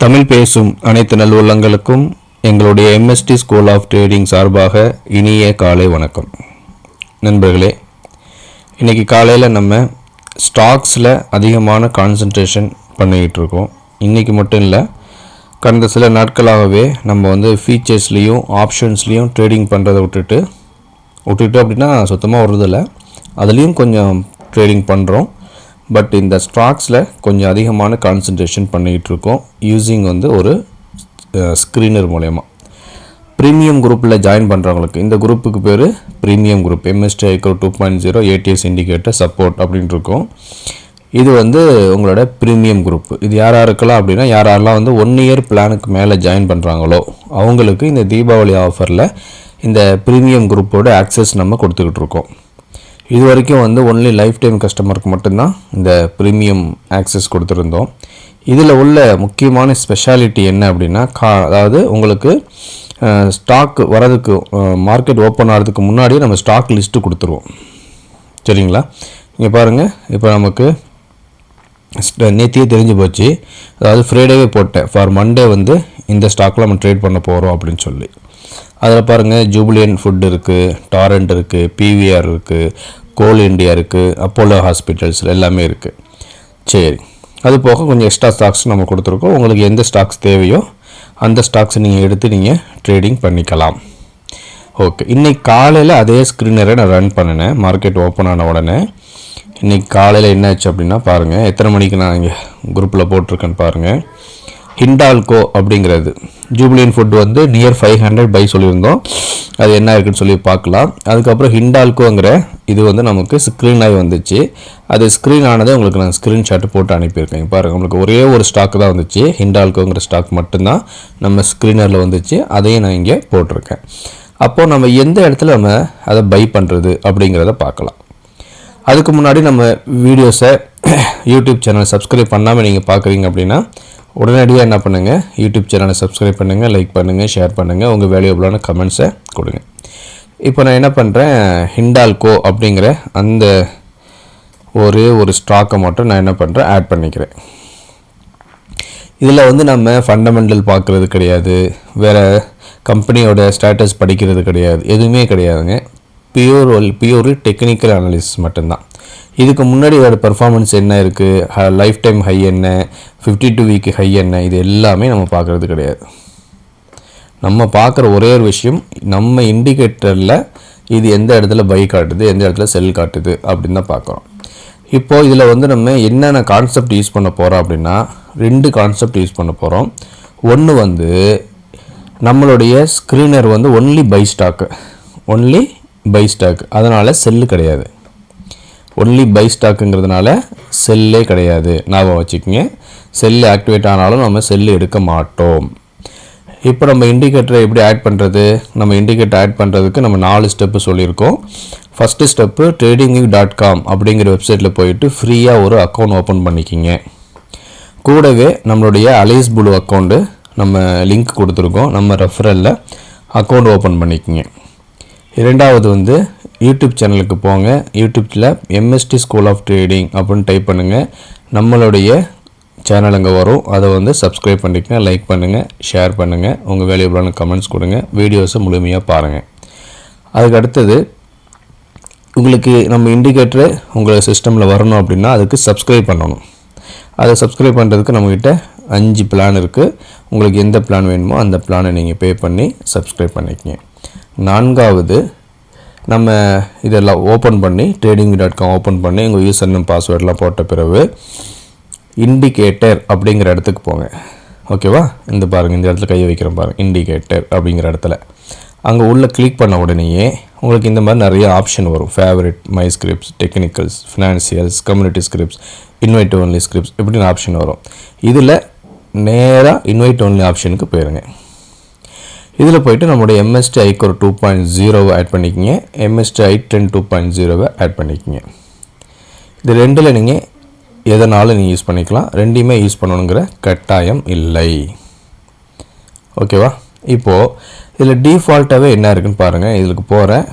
தமிழ் பேசும் அனைத்து நல்லுள்ளங்களுக்கும் எங்களுடைய MST ஸ்கூல் ஆஃப் ட்ரேடிங் சார்பாக இனிய காலை வணக்கம். நண்பர்களே, இன்றைக்கி காலையில் நம்ம ஸ்டாக்ஸில் அதிகமான கான்சன்ட்ரேஷன் பண்ணிக்கிட்டு இருக்கோம். இன்றைக்கி மட்டும் இல்லை, கடந்த சில நாட்களாகவே நம்ம ஃபீச்சர்ஸ்லேயும் ஆப்ஷன்ஸ்லேயும் ட்ரேடிங் பண்ணுறதை விட்டுட்டு அப்படின்னா சுத்தமாக வருதில்லை, அதுலேயும் கொஞ்சம் ட்ரேடிங் பண்ணுறோம். பட் இந்த ஸ்டாக்ஸில் கொஞ்சம் அதிகமான கான்சன்ட்ரேஷன் பண்ணிக்கிட்டு இருக்கோம். யூஸிங் ஒரு ஸ்க்ரீனர் மூலயமா ப்ரீமியம் குரூப்பில் ஜாயின் பண்ணுறவங்களுக்கு, இந்த குரூப்புக்கு பேர் premium group, MST iCore 2.0 ATS indicator support அப்படின்ட்டு இருக்கும். இது உங்களோட ப்ரீமியம் குரூப். இது யாராருக்கலாம் அப்படின்னா, யாரெல்லாம் 1 இயர் பிளானுக்கு மேலே ஜாயின் பண்ணுறாங்களோ அவங்களுக்கு இந்த தீபாவளி ஆஃபரில் இந்த ப்ரீமியம் குரூப்போட ஆக்சஸ் நம்ம கொடுத்துக்கிட்டு இருக்கோம். இது வரைக்கும் ஒன்லி லைஃப் டைம் கஸ்டமருக்கு மட்டும்தான் இந்த ப்ரீமியம் ஆக்சஸ் கொடுத்துருந்தோம். இதில் உள்ள முக்கியமான ஸ்பெஷாலிட்டி என்ன அப்படின்னா, அதாவது உங்களுக்கு ஸ்டாக் வரதுக்கு, மார்க்கெட் ஓப்பன் ஆகிறதுக்கு முன்னாடியே நம்ம ஸ்டாக் லிஸ்ட்டு கொடுத்துருவோம். சரிங்களா? இங்கே பாருங்கள், இப்போ நமக்கு நேத்தியே தெரிஞ்சு போச்சு. அதாவது ஃப்ரைடேவே போட்டேன், ஃபார் மண்டே இந்த ஸ்டாக்கில் நம்ம ட்ரேட் பண்ண போகிறோம் அப்படின்னு சொல்லி. அதில் பாருங்கள், ஜூபிலியன் ஃபுட் இருக்குது, டாரண்ட் இருக்குது, PVR இருக்குது, கோல் இண்டியா இருக்குது, அப்போலோ ஹாஸ்பிட்டல்ஸில் எல்லாமே இருக்குது. சரி, அது போக கொஞ்சம் எக்ஸ்ட்ரா ஸ்டாக்ஸ் நம்ம கொடுத்துருக்கோம். உங்களுக்கு எந்த ஸ்டாக்ஸ் தேவையோ அந்த ஸ்டாக்ஸை நீங்கள் எடுத்து நீங்கள் ட்ரேடிங் பண்ணிக்கலாம். ஓகே, இன்றைக்கி காலையில் அதே ஸ்க்ரீனரை நான் ரன் பண்ணினேன். மார்க்கெட் ஓப்பன் ஆன உடனே இன்றைக்கி காலையில் என்னாச்சு அப்படின்னா, பாருங்கள் எத்தனை மணிக்கு நான் இங்கே குரூப்பில் போட்டிருக்கேன்னு பாருங்கள். ஹிண்டால்கோ அப்படிங்கிறது ஜூபிலியன் ஃபுட் நியர் 500 பை சொல்லியிருந்தோம். அது என்ன இருக்குன்னு சொல்லி பார்க்கலாம். அதுக்கப்புறம் ஹிண்டால்கோங்கிற இது நமக்கு ஸ்க்ரீன் ஆகி வந்துச்சு. அது ஸ்க்ரீன் ஆனதை உங்களுக்கு நான் ஸ்க்ரீன்ஷாட்டு போட்டு அனுப்பியிருக்கேன். பாருங்கள், உங்களுக்கு ஒரே ஒரு ஸ்டாக் தான் வந்துச்சு, ஹிண்டால்கோங்கிற ஸ்டாக் மட்டும்தான் நம்ம ஸ்க்ரீனரில் வந்துச்சு. அதையும் நான் இங்கே போட்டிருக்கேன். அப்போது நம்ம எந்த இடத்துல நம்ம அதை பை பண்ணுறது அப்படிங்கிறத பார்க்கலாம். அதுக்கு முன்னாடி நம்ம வீடியோஸை யூடியூப் சேனலை சப்ஸ்கிரைப் பண்ணாமல் நீங்கள் பார்க்குறீங்க அப்படின்னா உடனடியாக என்ன பண்ணுங்கள், யூடியூப் சேனலை சப்ஸ்கிரைப் பண்ணுங்கள், லைக் பண்ணுங்கள், ஷேர் பண்ணுங்கள், உங்கள் வேல்யூபிளான கமெண்ட்ஸை கொடுங்க. இப்போ நான் என்ன பண்ணுறேன், ஹிண்டால்கோ அப்படிங்கிற அந்த ஒரே ஒரு ஸ்டாக்கை மட்டும் நான் என்ன பண்ணுறேன், ஆட் பண்ணிக்கிறேன். இதில் நம்ம ஃபண்டமெண்டல் பார்க்குறது கிடையாது, வேறு கம்பெனியோட ஸ்டேட்டஸ் படிக்கிறது கிடையாது, எதுவுமே கிடையாதுங்க. பியூர் டெக்னிக்கல் அனாலிசிஸ் மட்டும்தான். இதுக்கு முன்னாடி இதோட பர்ஃபார்மன்ஸ் என்ன இருக்குது, லைஃப் டைம் ஹை என்ன, 52 வீக் ஹை என்ன, இது எல்லாமே நம்ம பார்க்குறது கிடையாது. நம்ம பார்க்குற ஒரே ஒரு விஷயம், நம்ம இண்டிகேட்டரில் இது எந்த இடத்துல பை காட்டுது, எந்த இடத்துல செல் காட்டுது அப்படின்னு தான் பார்க்குறோம். இப்போது இதில் நம்ம என்னென்ன கான்செப்ட் யூஸ் பண்ண போகிறோம் அப்படின்னா, 2 கான்செப்ட் யூஸ் பண்ண போகிறோம். ஒன்று நம்மளுடைய ஸ்க்ரீனர் ஒன்லி பை ஸ்டாக்கு, அதனால் செல்லு கிடையாது. ஒன்லி பை ஸ்டாக்குங்கிறதுனால செல்லே கிடையாது, ஞாபகம் வச்சுக்கோங்க. செல்லு ஆக்டிவேட் ஆனாலும் நம்ம செல்லு எடுக்க மாட்டோம். இப்போ நம்ம இண்டிகேட்டரை எப்படி ஆட் பண்ணுறது, நம்ம இண்டிகேட்டர் ஆட் பண்ணுறதுக்கு நம்ம 4 ஸ்டெப்பு சொல்லியிருக்கோம். ஃபஸ்ட்டு ஸ்டெப்பு trading.com அப்படிங்கிற வெப்சைட்டில் போயிட்டு ஃப்ரீயாக ஒரு அக்கௌண்ட் ஓப்பன் பண்ணிக்கிங்க. கூடவே நம்மளுடைய அலைஸ் ப்ளூ அக்கௌண்ட்டு நம்ம லிங்க் கொடுத்துருக்கோம், நம்ம ரெஃபரலில் அக்கௌண்ட் ஓப்பன் பண்ணிக்கிங்க. இரண்டாவது யூடியூப் சேனலுக்கு போங்க. யூடியூப்பில் MST ஸ்கூல் ஆஃப் ட்ரேடிங் அப்படின்னு டைப் பண்ணுங்கள். நம்மளுடைய சேனல் அங்கே வரும். அதை சப்ஸ்கிரைப் பண்ணிக்கங்க, லைக் பண்ணுங்கள், ஷேர் பண்ணுங்கள், உங்கள் வேல்யூபிளான கமெண்ட்ஸ் கொடுங்க, வீடியோஸை முழுமையாக பாருங்கள். அதுக்கு அடுத்தது, உங்களுக்கு நம்ம இண்டிகேட்டர் உங்கள் சிஸ்டமில் வரணும் அப்படின்னா அதுக்கு சப்ஸ்கிரைப் பண்ணணும். அதை சப்ஸ்கிரைப் பண்ணுறதுக்கு நம்மக்கிட்ட 5 பிளான் இருக்குது. உங்களுக்கு எந்த பிளான் வேணுமோ அந்த பிளானை நீங்கள் பே பண்ணி சப்ஸ்கிரைப் பண்ணிக்கங்க. 4வது, நம்ம இதெல்லாம் ஓப்பன் பண்ணி trading.com ஓப்பன் பண்ணி உங்கள் யூசர் நேம் பாஸ்வேர்டெலாம் போட்ட பிறகு இண்டிகேட்டர் அப்படிங்கிற இடத்துக்கு போங்க. ஓகேவா? இந்த பாருங்கள், இந்த இடத்துல கையை வைக்கிறேன் பாருங்கள், இண்டிகேட்டர் அப்படிங்கிற இடத்துல. அங்கே உள்ளே கிளிக் பண்ண உடனேயே உங்களுக்கு இந்த மாதிரி நிறைய ஆப்ஷன் வரும். Favourite, my scripts, technicals, financials, community scripts, invite only scripts இப்படின்னு ஆப்ஷன் வரும். இதில் நேராக இன்வைட் ஒன்லி ஆப்ஷனுக்கு போயிருங்க. இதில் போய்ட்டு நம்மளுடைய MST iCore 2.0 ஆட் பண்ணிக்கிங்க, MST i10 2.0 ஆட் பண்ணிக்கிங்க. இது 2ல் நீங்கள் எதனாலும் நீங்கள் யூஸ் பண்ணிக்கலாம், 2யுமே யூஸ் பண்ணணுங்கிற கட்டாயம் இல்லை. ஓகேவா? இப்போது இதில் டிஃபால்ட்டாகவே என்ன இருக்குதுன்னு பாருங்கள். இதுக்கு போகிறேன்,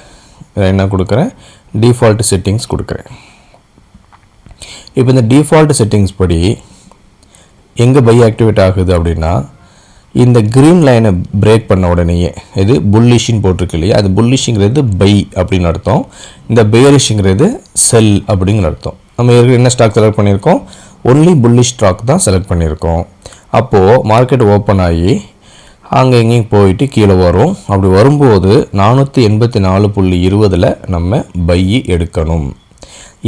என்ன கொடுக்குறேன், டிஃபால்ட் செட்டிங்ஸ் கொடுக்குறேன். இப்போ இந்த டிஃபால்ட் செட்டிங்ஸ் படி எங்கே பை ஆக்டிவேட் ஆகுது அப்படின்னா இந்த க்ரீன் லைனை பிரேக் பண்ண உடனேயே இது புல்லிஷ்னு போட்டிருக்கு இல்லையா, அது புல்லிஷ்ங்கிறது பை அப்படின்னு அர்த்தம், இந்த பேரிஷ்ங்கிறது செல் அப்படிங்கிற அர்த்தம். நம்ம என்ன ஸ்டாக் செலக்ட் பண்ணியிருக்கோம், ஒன்லி புல்லிஷ் ஸ்டாக் தான் செலக்ட் பண்ணியிருக்கோம். அப்போது மார்க்கெட் ஓப்பன் ஆகி அங்கே எங்கேயும் போயிட்டு கீழே வரும். அப்படி வரும்போது 484.20 நம்ம பை எடுக்கணும்.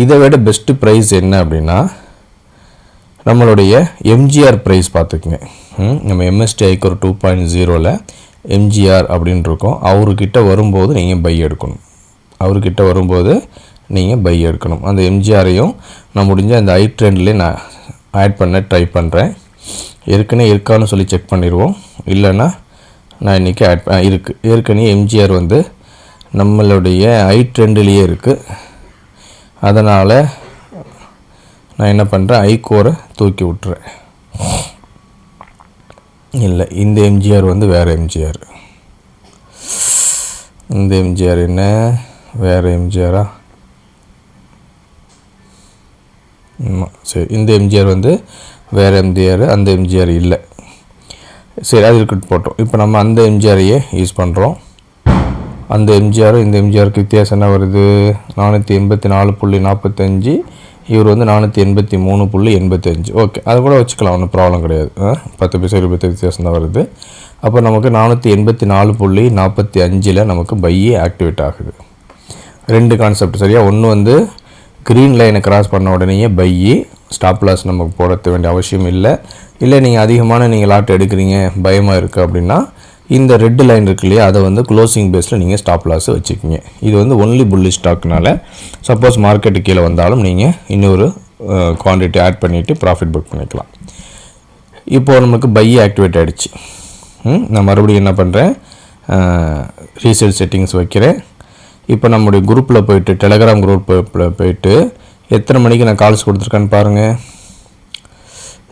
இதை விட பெஸ்ட்டு ப்ரைஸ் என்ன அப்படின்னா நம்மளுடைய எம்ஜிஆர் ப்ரைஸ் பார்த்துக்குங்க. நம்ம எம்எஸ்டி iCore 2.0 எம்ஜிஆர் அப்படின்னு இருக்கோம். அவர்கிட்ட வரும்போது நீங்கள் பை எடுக்கணும். அவர்கிட்ட வரும்போது நீங்கள் பை எடுக்கணும். அந்த எம்ஜிஆரையும் நான் முடிஞ்ச அந்த ஐ ட்ரெண்ட்லேயே நான் ஆட் பண்ண ட்ரை பண்ணுறேன். ஏற்கனவே இருக்கான்னு சொல்லி செக் பண்ணிடுவோம். இல்லைன்னா நான் இன்றைக்கி இருக்குது. ஏற்கனவே எம்ஜிஆர் வந்து நம்மளுடைய ஐ ட்ரெண்ட்லேயே இருக்குது. அதனால் நான் என்ன பண்ணுறேன், iCore தூக்கி விட்டுறேன். இல்லை, இந்த எம்ஜிஆர் வந்து வேறு எம்ஜிஆர். இந்த எம்ஜிஆர் என்ன வேறு எம்ஜிஆரா? சரி, இந்த எம்ஜிஆர் வந்து வேறு எம்ஜிஆர், அந்த எம்ஜிஆர் இல்லை. சரி, அது இருக்கட்டும் போட்டோம். இப்போ நம்ம அந்த எம்ஜிஆரையே யூஸ் பண்ணுறோம். அந்த எம்ஜிஆரும் இந்த எம்ஜிஆருக்கு வித்தியாசம் என்ன வருது, 484.45, இவர் வந்து 483.85. ஓகே, அது கூட வச்சுக்கலாம், ஒன்றும் ப்ராப்ளம் கிடையாது. 10 பைசா 20 பைசா வித்தியாசம் தான் வருது. அப்போ நமக்கு 484.45 நமக்கு பையே ஆக்டிவேட் ஆகுது. ரெண்டு கான்செப்ட் சரியா. ஒன்று வந்து க்ரீன் லைனை கிராஸ் பண்ண உடனேயே பையே, ஸ்டாப் லாஸ் நமக்கு போட வேண்டிய அவசியம் இல்லை. இல்லை நீங்கள் அதிகமான நீங்கள் லாட் எடுக்கிறீங்க, பயமாக இருக்குது அப்படின்னா இந்த ரெட் லைன் இருக்கு இல்லையா, அதை வந்து க்ளோசிங் பேஸில் நீங்கள் ஸ்டாப் லாஸ் வச்சுக்கிங்க. இது வந்து ஒன்லி புல்லிஷ் ஸ்டாக்னால சப்போஸ் மார்க்கெட்டு கீழே வந்தாலும் நீங்கள் இன்னொரு குவான்டிட்டி ஆட் பண்ணிவிட்டு ப்ராஃபிட் புக் பண்ணிக்கலாம். இப்போது நமக்கு பை ஆக்டிவேட் ஆகிடுச்சு. நான் மறுபடியும் என்ன பண்ணுறேன், ரீசெட் செட்டிங்ஸ் வைக்கிறேன். இப்போ நம்முடைய குரூப்பில் போய்ட்டு, டெலகிராம் குரூப்பில் போய்ட்டு எத்தனை மணிக்கு நான் கால்ஸ் கொடுத்துருக்கேன்னு பாருங்கள்.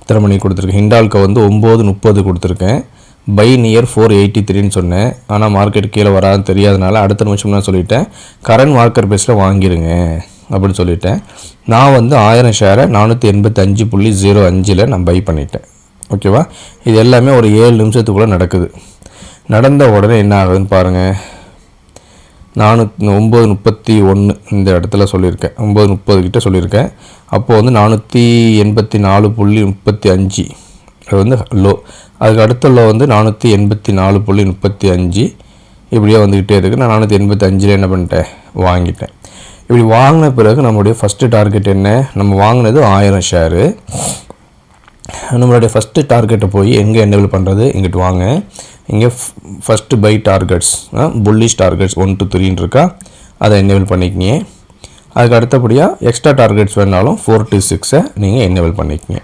எத்தனை மணிக்கு கொடுத்துருக்கேன், ஹிண்டால்க்கு வந்து 9:30 கொடுத்துருக்கேன். பை நியர் 483ன்னு சொன்னேன். ஆனால் மார்க்கெட் கீழே வராதுன்னு தெரியாதனால அடுத்த நிமிஷம் நான் சொல்லிட்டேன், கரண்ட் மார்க்கெட் பேஸில் வாங்கிடுங்க அப்படின்னு சொல்லிட்டேன். நான் வந்து 1000 ஷேரை 485.05 நான் பை பண்ணிட்டேன். ஓகேவா, இது எல்லாமே ஒரு 7 நிமிஷத்துக்குள்ளே நடக்குது. நடந்த உடனே என்ன ஆகுதுன்னு பாருங்கள். 9:31 இந்த இடத்துல சொல்லியிருக்கேன், 9:30 கிட்ட சொல்லியிருக்கேன். அப்போது வந்து 484.35 அது வந்து லோ. அதுக்கு அடுத்த லோ வந்து 484.35. இப்படியே வந்துக்கிட்டே இருக்குது. நான் 485 என்ன பண்ணிட்டேன், வாங்கிட்டேன். இப்படி வாங்கின பிறகு நம்மளுடைய ஃபஸ்ட்டு டார்கெட் என்ன, நம்ம வாங்கினது 1000 ஷேரு. நம்மளுடைய ஃபஸ்ட்டு டார்கெட்டை போய் எங்கே என்னபிள் பண்ணுறது, இங்கிட்டு வாங்க. இங்கே first buy targets, bullish targets 1 to 3 இருக்கா, அதை என்னபிள் பண்ணிக்கிங்க. அதுக்கு அடுத்தபடியாக எக்ஸ்ட்ரா டார்கெட்ஸ் வேணாலும் 4 to 6 நீங்கள் என்னபிள் பண்ணிக்கிங்க.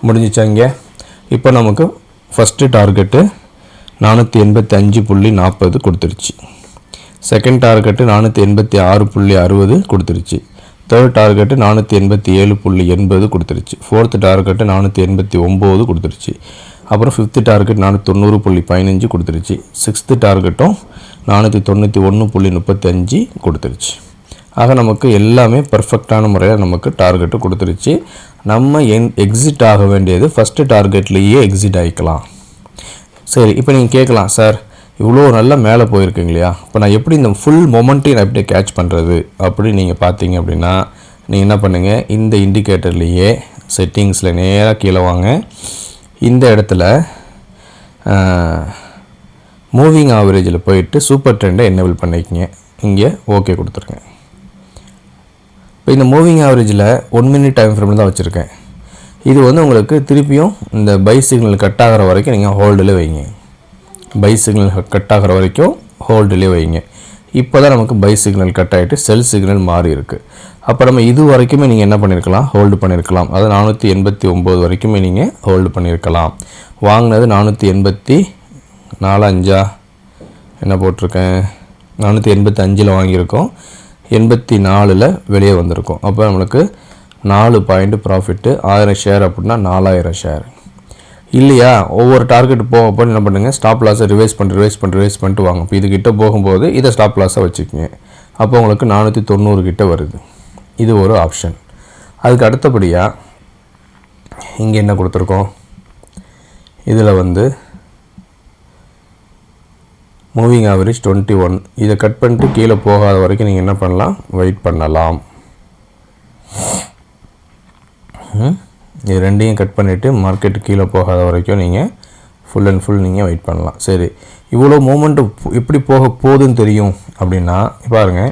முடிஞ்சிச்சா இங்கே. இப்போ நமக்கு ஃபஸ்ட்டு டார்கெட்டு 485.40 கொடுத்துருச்சு. செகண்ட் டார்கெட்டு 486.60 கொடுத்துருச்சு. தேர்ட் டார்கெட்டு 487.80 கொடுத்துருச்சு. ஃபோர்த்து டார்கெட்டு 489 கொடுத்துருச்சு. அப்புறம் ஃபிஃப்த்து டார்கெட் 490.15 கொடுத்துருச்சு. சிக்ஸ்த்து டார்கெட்டும் 491.35 கொடுத்துருச்சு. ஆக நமக்கு எல்லாமே பர்ஃபெக்டான முறையில் நமக்கு டார்கெட்டு கொடுத்துருச்சு. நம்ம எக்ஸிட் ஆக வேண்டியது ஃபஸ்ட்டு டார்கெட்லேயே எக்ஸிட் ஆகிக்கலாம். சரி, இப்போ நீங்கள் கேட்கலாம், சார் இவ்வளோ நல்லா மேலே போயிருக்குங்க இல்லையா, இப்போ நான் எப்படி இந்த ஃபுல் மொமெண்ட்டையும் நான் எப்படி கேட்ச் பண்ணுறது அப்படின்னு நீங்கள் பார்த்தீங்க அப்படின்னா, நீங்கள் என்ன பண்ணுங்கள், இந்த இண்டிகேட்டர்லேயே செட்டிங்ஸில் நேராக கீழே வாங்க. இந்த இடத்துல மூவிங் ஆவரேஜில் போயிட்டு சூப்பர் ட்ரெண்டை என்னபிள் பண்ணிக்கங்க. இங்கே ஓகே கொடுத்துருங்க. இப்போ இந்த மூவிங் ஆவரேஜில் 1 minute டைம் ஃப்ரேமில் தான் வச்சுருக்கேன். இது வந்து உங்களுக்கு திருப்பியும் இந்த பை சிக்னல் கட் ஆகிற வரைக்கும் நீங்கள் ஹோல்டில் வைங்க. பை சிக்னல் கட் ஆகிற வரைக்கும் ஹோல்டிலே வைங்க. இப்போ தான் நமக்கு பை சிக்னல் கட் ஆகிட்டு செல் சிக்னல் மாறி இருக்குது. அப்போ நம்ம இது வரைக்குமே நீங்கள் என்ன பண்ணியிருக்கலாம், ஹோல்டு பண்ணியிருக்கலாம். அது 489 வரைக்குமே நீங்கள் ஹோல்டு பண்ணியிருக்கலாம். வாங்கினது 484 என்ன போட்டிருக்கேன், 485 வாங்கியிருக்கோம். 84 வெளியே வந்திருக்கும். அப்போ நம்மளுக்கு 4 பாயிண்ட் ப்ராஃபிட்டு. 1000 ஷேர் அப்படின்னா 4000 ஷேர் இல்லையா. ஒவ்வொரு டார்கெட் போக போது என்ன பண்ணுங்கள், ஸ்டாப் லாஸை ரிவைஸ் பண்ணிட்டு வாங்க. இப்போ இதுக்கிட்ட போகும்போது இதை ஸ்டாப் லாஸை வச்சுக்கோங்க. அப்போ உங்களுக்கு 490 கிட்ட வருது. இது ஒரு ஆப்ஷன். அதுக்கு அடுத்தபடியாக இங்கே என்ன கொடுத்துருக்கோம், இதில் வந்து மூவிங் ஆவரேஜ் 21. இதை கட் பண்ணிட்டு கீழே போகாத வரைக்கும் நீங்கள் என்ன பண்ணலாம், வெயிட் பண்ணலாம். இது ரெண்டையும் கட் பண்ணிவிட்டு மார்க்கெட்டு கீழே போகாத வரைக்கும் நீங்கள் ஃபுல் அண்ட் ஃபுல் நீங்கள் வெயிட் பண்ணலாம். சரி, இவ்வளோ மூமெண்ட்டு எப்படி போக போகுதுன்னு தெரியும் அப்படின்னா பாருங்கள்,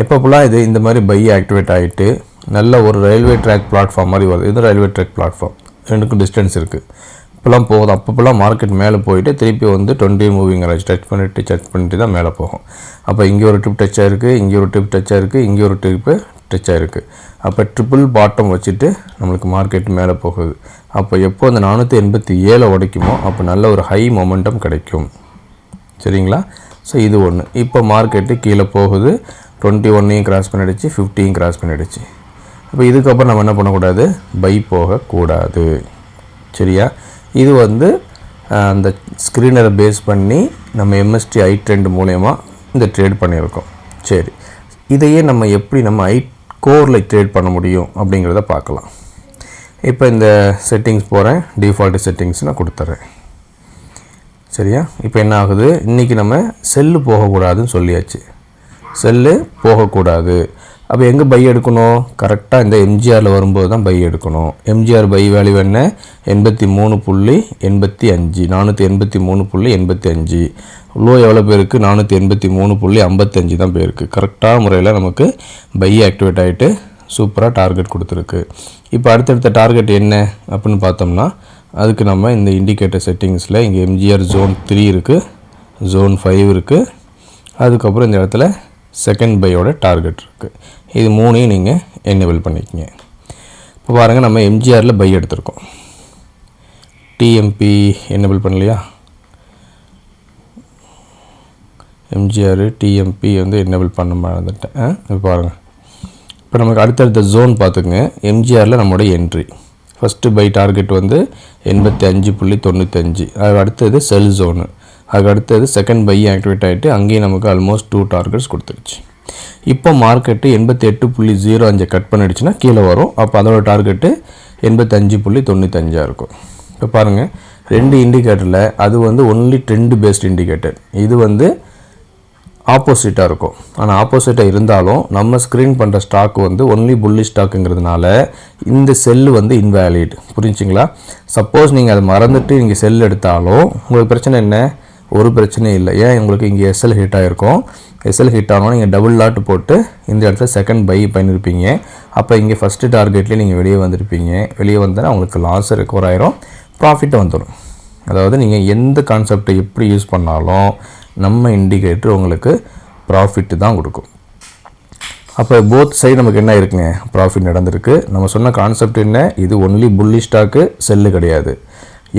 எப்போப்பெல்லாம் இது இந்த மாதிரி பை ஆக்டிவேட் ஆகிட்டு நல்ல ஒரு ரயில்வே ட்ராக் பிளாட்ஃபார்ம் மாதிரி வருது. இது ரயில்வே ட்ராக் பிளாட்ஃபார்ம், ரெண்டுக்கும் டிஸ்டன்ஸ் இருக்குது. இப்போலாம் போகுது, அப்போப்பெல்லாம் மார்க்கெட் மேலே போயிட்டு திருப்பி வந்து 20 மூவிங் ஆவரேஜ் டச் பண்ணிட்டு தான் மேலே போகும். அப்போ இங்கே ஒரு ட்ரிப் டச் ஆகிருக்கு, இங்கே ஒரு ட்ரிப் டச் ஆகிருக்கு, இங்கே ஒரு ட்ரிப்பு டச் ஆகிருக்கு. அப்போ ட்ரிபிள் பாட்டம் வச்சுட்டு நம்மளுக்கு மார்க்கெட் மேலே போகுது. அப்போ எப்போ அந்த 487 உடைக்குமோ அப்போ நல்ல ஒரு ஹை மொமெண்டம் கிடைக்கும். சரிங்களா? ஸோ இது ஒன்று. இப்போ மார்க்கெட்டு கீழே போகுது, 21ஐயும் கிராஸ் பண்ணிடுச்சு, 50ஐயும் கிராஸ் பண்ணிடுச்சு. இப்போ இதுக்கப்புறம் நம்ம என்ன பண்ணக்கூடாது, பை போகக்கூடாது. சரியா? இது வந்து அந்த ஸ்க்ரீனரை பேஸ் பண்ணி நம்ம எம்எஸ்டி ஐ ட்ரெண்ட் மூலயமா இந்த ட்ரேட் பண்ணியிருக்கோம். சரி, இதையே நம்ம எப்படி நம்ம iCoreல ட்ரேட் பண்ண முடியும் அப்படிங்கிறத பார்க்கலாம். இப்போ இந்த செட்டிங்ஸ் போகிறேன், டிஃபால்ட் செட்டிங்ஸ் நான் கொடுத்துட்றேன். சரியா? இப்போ என்ன ஆகுது, இன்றைக்கி நம்ம செல்லு போகக்கூடாதுன்னு சொல்லியாச்சு. செல்லு போகக்கூடாது. அப்போ எங்கே பை எடுக்கணும், கரெக்டாக இந்த எம்ஜிஆரில் வரும்போது தான் பை எடுக்கணும். எம்ஜிஆர் பை வேல்யூ என்ன, 83.85, 483.85. லோ எவ்வளோ பேருக்கு, 483.55 தான் பேருக்கு. கரெக்டான முறையில் நமக்கு பை ஆக்டிவேட் ஆகிட்டு சூப்பராக டார்கெட் கொடுத்துருக்கு. இப்போ அடுத்தடுத்த டார்கெட் என்ன அப்படின்னு பார்த்தோம்னா, அதுக்கு நம்ம இந்த இண்டிகேட்டர் செட்டிங்ஸில் இங்கே எம்ஜிஆர் ஜோன் 3 இருக்குது, ஜோன் 5 இருக்குது, அதுக்கப்புறம் இந்த இடத்துல செகண்ட் பையோட டார்கெட் இருக்குது. இது மூணையும் நீங்கள் எனேபிள் பண்ணிக்கங்க. இப்போ பாருங்கள், நம்ம எம்ஜிஆரில் பை எடுத்திருக்கோம், டிஎம்பி எனேபிள் பண்ணலையா, எம்ஜிஆர் டிஎம்பி வந்து எனேபிள் பண்ண மறந்துட்டேன். இப்போ பாருங்கள், இப்போ நமக்கு அடுத்தடுத்த ஜோன் பார்த்துக்குங்க. எம்ஜிஆரில் நம்மளுடைய என்ட்ரி ஃபஸ்ட்டு பை டார்கெட் வந்து 85.95. அதுக்கு அடுத்தது செல் ஜோனு, அதுக்கு அடுத்தது செகண்ட் பை ஆக்டிவேட் ஆகிட்டு அங்கேயும் நமக்கு ஆல்மோஸ்ட் 2 டார்கெட்ஸ் கொடுத்துருச்சு. இப்போ மார்க்கெட்டு 88.05 கட் பண்ணிடுச்சுன்னா கீழே வரும். அப்போ அதோட டார்கெட்டு 85.95 இருக்கும். இப்போ பாருங்கள், ரெண்டு இண்டிகேட்டரில் அது வந்து ஒன்லி ட்ரெண்ட் பேஸ்ட் இண்டிகேட்டர், இது வந்து ஆப்போசிட்டாக இருக்கும். ஆனால் ஆப்போசிட்டாக இருந்தாலும் நம்ம ஸ்க்ரீன் பண்ணுற ஸ்டாக் வந்து ஒன்லி புல்லி ஸ்டாக்குங்கிறதுனால இந்த செல்லு வந்து இன்வேலிட். புரிஞ்சுங்களா? சப்போஸ் நீங்கள் அதை மறந்துட்டு நீங்கள் செல் எடுத்தாலும் உங்களுக்கு பிரச்சனை என்ன, ஒரு பிரச்சனையும் இல்லை. ஏன், உங்களுக்கு இங்கே எஸ்எல் ஹிட் ஆகிருக்கும். எஸ்எல் ஹிட் ஆனோன்னா நீங்கள் டபுள் லாட் போட்டு இந்த இடத்துல செகண்ட் பை பண்ணியிருப்பீங்க. அப்போ இங்கே ஃபஸ்ட்டு டார்கெட்லேயே நீங்கள் வெளியே வந்திருப்பீங்க. வெளியே வந்தால் உங்களுக்கு லாஸ் ரெக்கவர் ஆயிரும், ப்ராஃபிட் வந்துடும். அதாவது நீங்கள் எந்த கான்செப்டை எப்படி யூஸ் பண்ணாலும் நம்ம இண்டிகேட்டர் உங்களுக்கு ப்ராஃபிட்டு தான் கொடுக்கும். அப்போ போத் சைடு நமக்கு என்ன இருக்குங்க, ப்ராஃபிட் நடந்திருக்கு. நம்ம சொன்ன கான்செப்ட் என்ன, இது ஒன்லி புல்லி ஸ்டாக்கு, செல்லு கிடையாது.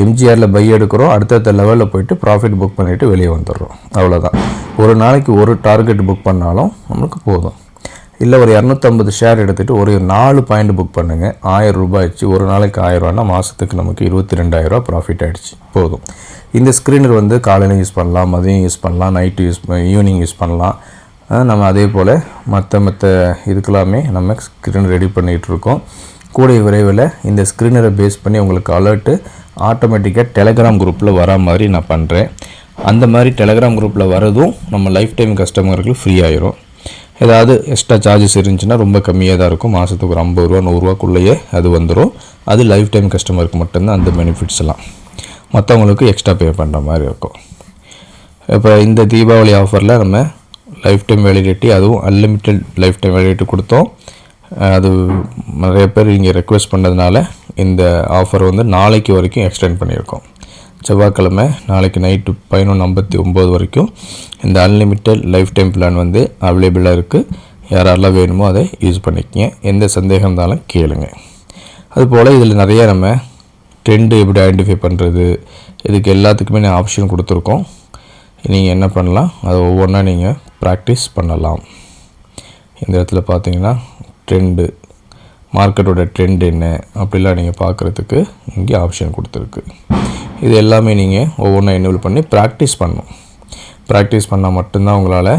எம்ஜிஆரில் பை எடுக்கிறோம், அடுத்தடுத்த லெவலில் போய்ட்டு ப்ராஃபிட் புக் பண்ணிவிட்டு வெளியே வந்துடுறோம், அவ்வளோதான். ஒரு நாளைக்கு ஒரு டார்கெட் புக் பண்ணாலும் நம்மளுக்கு போதும். இல்லை ஒரு 250 ஷேர் எடுத்துகிட்டு ஒரு 4 பாயிண்ட் புக் பண்ணுங்கள், 1000 ரூபாய்ச்சு. ஒரு நாளைக்கு 1000 ரூபான்னா மாதத்துக்கு நமக்கு 22,000 ரூபா ப்ராஃபிட் ஆகிடுச்சு, போதும். இந்த ஸ்க்ரீனர் வந்து காலையில் யூஸ் பண்ணலாம், மதியம் யூஸ் பண்ணலாம், நைட்டு ஈவினிங் யூஸ் பண்ணலாம். நம்ம அதே போல் மற்ற இதுக்கெல்லாமே நம்ம ஸ்க்ரீனர் ரெடி பண்ணிகிட்ருக்கோம். கூடிய விரைவில் இந்த ஸ்க்ரீனரை பேஸ் பண்ணி உங்களுக்கு அலர்ட்டு ஆட்டோமேட்டிக்காக டெலகிராம் குரூப்பில் வரா மாதிரி நான் பண்ணுறேன். அந்த மாதிரி டெலகிராம் குரூப்பில் வரதும் நம்ம லைஃப் டைம் கஸ்டமர்களுக்கு ஃப்ரீ ஆயிரும். ஏதாவது எக்ஸ்ட்ரா சார்ஜஸ் இருந்துச்சுன்னா ரொம்ப கம்மியாக தான் இருக்கும், மாதத்துக்கு ஒரு 50 ரூபா 100 ரூபாக்குள்ளேயே அது வந்துடும். அது லைஃப் டைம் கஸ்டமருக்கு மட்டும்தான் அந்த பெனிஃபிட்ஸ் எல்லாம், மற்றவங்களுக்கு எக்ஸ்ட்ரா பே பண்ணுற மாதிரி இருக்கும். இப்போ இந்த தீபாவளி ஆஃபரில் நம்ம லைஃப் டைம் வேலிடிட்டி, அதுவும் அன்லிமிட்டெட் லைஃப் டைம் வேலிடிட்டி கொடுத்தோம். அது நிறைய பேர் இங்கே ரெக்வெஸ்ட் பண்ணதுனால இந்த ஆஃபர் வந்து நாளைக்கு வரைக்கும் எக்ஸ்டெண்ட் பண்ணியிருக்கோம். செவ்வாய்க்கிழமை நாளைக்கு நைட்டு 11:59 வரைக்கும் இந்த அன்லிமிட்டெட் லைஃப் டைம் பிளான் வந்து அவைலபிளாக இருக்குது. யாரெல்லாம் வேணுமோ அதை யூஸ் பண்ணிக்கங்க. எந்த சந்தேகம் இருந்தாலும் கேளுங்க. அதுபோல் இதில் நிறைய நம்ம ட்ரெண்டு எப்படி ஐடென்டிஃபை பண்ணுறது, இதுக்கு எல்லாத்துக்குமே நான் ஆப்ஷன் கொடுத்துருக்கோம். நீங்கள் என்ன பண்ணலாம், அதை ஒவ்வொன்றா நீங்கள் ப்ராக்டிஸ் பண்ணலாம். இந்த இடத்துல பார்த்தீங்கன்னா ட்ரெண்டு, மார்க்கெட்டோட ட்ரெண்ட் என்ன அப்படிலாம் நீங்கள் பார்க்குறதுக்கு இங்கே ஆப்ஷன் கொடுத்துருக்கு. இது எல்லாமே நீங்கள் ஒவ்வொன்றா எனேபிள் பண்ணி ப்ராக்டிஸ் பண்ணணும். ப்ராக்டிஸ் பண்ணால் மட்டும்தான் உங்களால்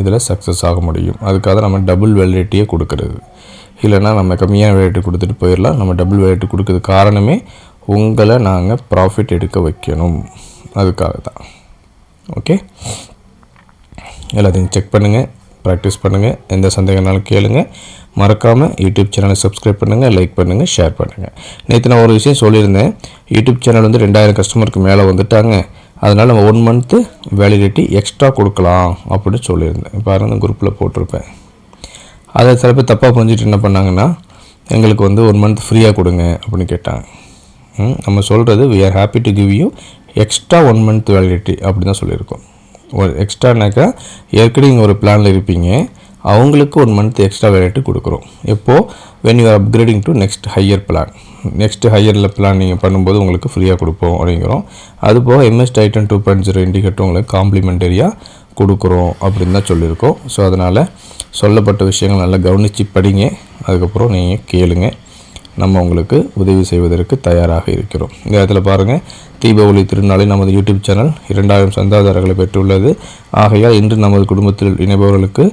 இதில் சக்ஸஸ் ஆக முடியும். அதுக்காக நம்ம டபுள் வேலிடிட்டியே கொடுக்குறது. இல்லைனா நம்ம கம்மியான வேலைட்டு கொடுத்துட்டு போயிடலாம். நம்ம டபுள் வேலைட்டு கொடுக்குறது காரணமே உங்களை நாங்கள் ப்ராஃபிட் எடுக்க வைக்கணும், அதுக்காக தான். ஓகே, எல்லாத்தையும் செக் பண்ணுங்கள், ப்ராக்டிஸ் பண்ணுங்கள். எந்த சந்தேகம்னாலும் கேளுங்கள். மறக்காமல் யூடியூப் சேனலை சப்ஸ்கிரைப் பண்ணுங்கள், லைக் பண்ணுங்கள், ஷேர் பண்ணுங்கள். நேற்று நான் ஒரு விஷயம் சொல்லியிருந்தேன். யூடியூப் சேனல் வந்து 2000 கஸ்டமருக்கு மேலே வந்துட்டாங்க, அதனால் நம்ம 1 மந்த்து வேலிடிட்டி எக்ஸ்ட்ரா கொடுக்கலாம் அப்படின்னு சொல்லியிருந்தேன். பாருங்கள், அந்த குரூப்பில் போட்டிருப்பேன். அதை சில பேர் தப்பாக புரிஞ்சுட்டு என்ன பண்ணாங்கன்னா, எங்களுக்கு வந்து 1 மந்த் ஃப்ரீயாக கொடுங்க அப்படின்னு கேட்டாங்க. நம்ம சொல்கிறது we are happy to give you extra 1 month validity அப்படி தான் சொல்லியிருக்கோம். எக்ஸ்ட்ரானாக்கா ஏற்கனவே நீங்கள் ஒரு பிளானில் இருப்பீங்க, அவங்களுக்கு 1 மந்த் எக்ஸ்ட்ரா வேலிடிட்டி கொடுக்குறோம். எப்போது when you are upgrading to next higher plan, next ஹையரில் பிளான் நீங்கள் பண்ணும்போது உங்களுக்கு ஃப்ரீயாக கொடுப்போம் அப்படிங்கிறோம். அதுபோக MS Titan 2.0 இண்டிகேட்டர் உங்களுக்கு காம்ப்ளிமெண்டரியாக கொடுக்குறோம் அப்படின்னு தான் சொல்லியிருக்கோம். ஸோ அதனால் சொல்லப்பட்ட விஷயங்கள் நல்லா கவனித்து படிங்க, அதுக்கப்புறம் நீங்கள் கேளுங்க. நம்ம உங்களுக்கு உதவி செய்வதற்கு தயாராக இருக்கிறோம். இந்த இடத்துல பாருங்கள், தீபாவளி திருநாளில் நமது யூடியூப் சேனல் 2000 சந்தாதாரர்களை பெற்றுள்ளது. ஆகையால் இன்று நமது குடும்பத்தில் இணைபவர்களுக்கு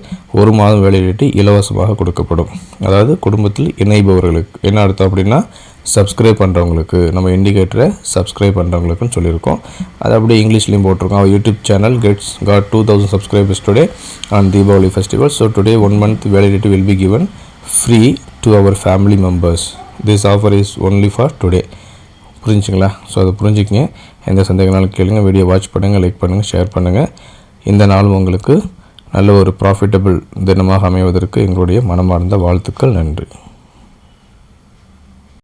1 மாதம் வேலையிட்டு இலவசமாக கொடுக்கப்படும். அதாவது குடும்பத்தில் இணைபவர்களுக்கு என்ன அர்த்தம் அப்படின்னா, சப்ஸ்கிரைப் பண்ணுறவங்களுக்கு, நம்ம இண்டிகேட்டரை சப்ஸ்கிரைப் பண்ணுறவங்களுக்குன்னு சொல்லியிருக்கோம். அது அப்படியே இங்கிலீஷ்லேயும் போட்டிருக்கோம். அவர் YouTube channel got 2000 subscribers today on Deepavali festival. So today 1 month validity will be given free to our family members. This offer is only for today. புரிஞ்சுங்களா? ஸோ அதை புரிஞ்சுக்கிங்க. எந்த சந்தேகனாலும் கேளுங்க. வீடியோ வாட்ச் பண்ணுங்கள், லைக் பண்ணுங்கள், ஷேர் பண்ணுங்கள். இந்த நாள் உங்களுக்கு நல்ல ஒரு ப்ராஃபிட்டபிள் தினமாக அமைவதற்கு எங்களுடைய மனமார்ந்த வாழ்த்துக்கள். நன்றி.